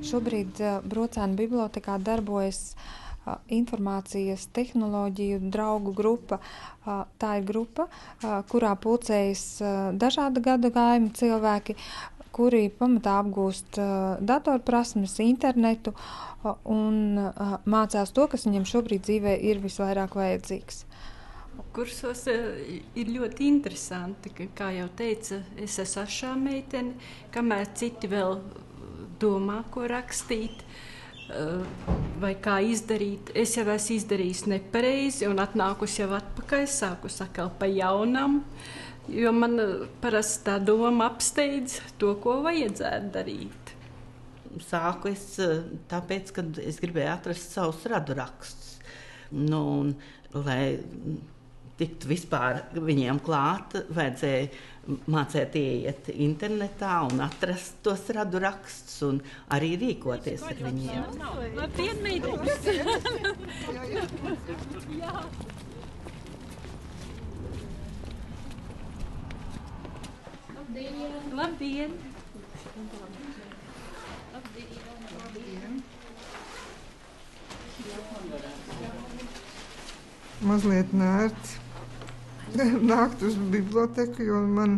Šobrīd Brocēnu bibliotēkā darbojas informācijas tehnoloģiju draugu grupa. Tā ir grupa, kurā pulcējas dažāda gadagājuma cilvēki, kuri pamatā apgūst datorprasmes, internetu un mācās to, kas viņiem šobrīd dzīvē ir visvairāk vajadzīgs. Kursos ir ļoti interesanti, ka, kā jau teica, es esmu ašā meitene, kamēr citi vēl domā, ko rakstīt vai kā izdarīt. Es jau esmu izdarījis nepareizi un atnākusi jau atpakaļ, sākus atkal pa jaunam, jo man parasti tā doma apsteidz to, ko vajadzētu darīt. Sāku es tāpēc, ka es gribēju atrast savus radurakstus. Un, lai tiktu vispār viņiem klāt, vajadzēja mācīt ieiet internetā un atrast tos radurakstus un arī rīkoties ar viņiem. Labdien, meitenes! Labdien! Mazliet nērts nākt uz biblioteku, jo man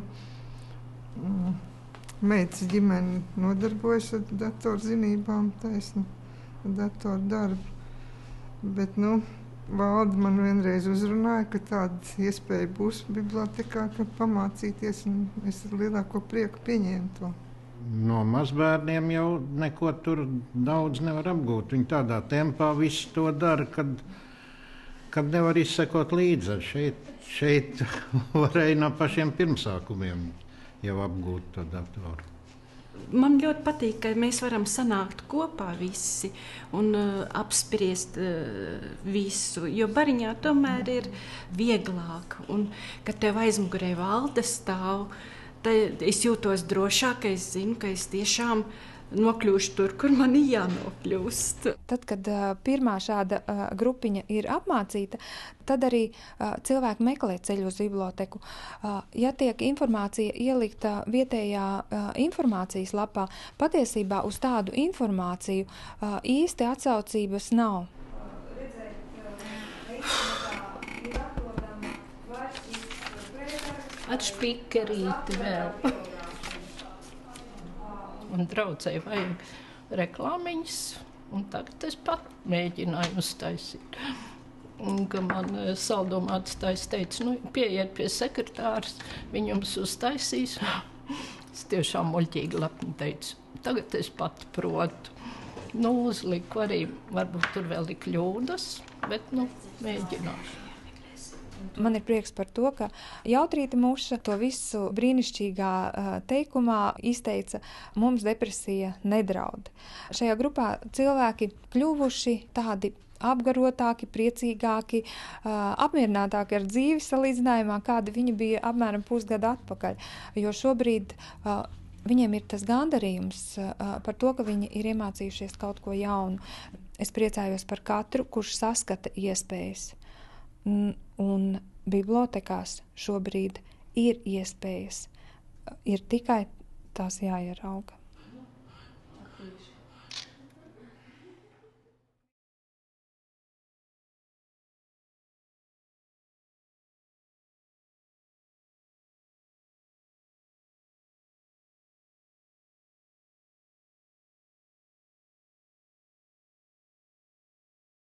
meitas ģimene nodarbojas ar datorzinībām, taisni datordarbu. Bet, valde man vienreiz uzrunāja, ka tāda iespēja būs bibliotekā, ka pamācīties, un es ar lielāko prieku pieņēmu to. No mazbērniem jau neko tur daudz nevar apgūt. Viņi tādā tempā visu to dara, kad nevar izsekot līdzi. Šeit varēja no pašiem pirmsākumiem jau apgūt to datoru. Man ļoti patīk, ka mēs varam sanākt kopā visi un apspriest visu, jo bariņā tomēr ir vieglāk. Un, kad tev aizmugurē valde stāv, tad es jūtos drošāk, ka es zinu, ka es tiešām nokļūšu tur, kur man ir jānokļūst. Tad, kad pirmā šāda grupiņa ir apmācīta, tad arī cilvēki meklē ceļu uz biblioteku. Ja tiek informācija ielikta vietējā informācijas lapā, patiesībā uz tādu informāciju īsti atsaucības nav. Ar špikerīti vēl. Un draudzēji vajag reklāmiņas, un tagad es pat mēģināju uztaisīt. Un, ka man saldumāts teica, pieiet pie sekretāras, viņi jums uztaisīs. Es tiešām muļķīgi lepni teicu, tagad es pat protu. Uzliku arī, varbūt tur vēl ir kļūdas, bet mēģināšu. Man ir prieks par to, ka Jautrīte Muša to visu brīnišķīgā teikumā izteica: mums depresija nedraud. Šajā grupā cilvēki kļuvuši tādi apgarotāki, priecīgāki, apmierinātāki ar dzīvi salīdzinājumā, kādi viņi bija apmēram pusgadu atpakaļ. Jo šobrīd viņiem ir tas gandarījums par to, ka viņi ir iemācījušies kaut ko jaunu. Es priecājos par katru, kurš saskata iespējas. Un bibliotekās šobrīd ir iespējas, ir tikai tās jāierauga.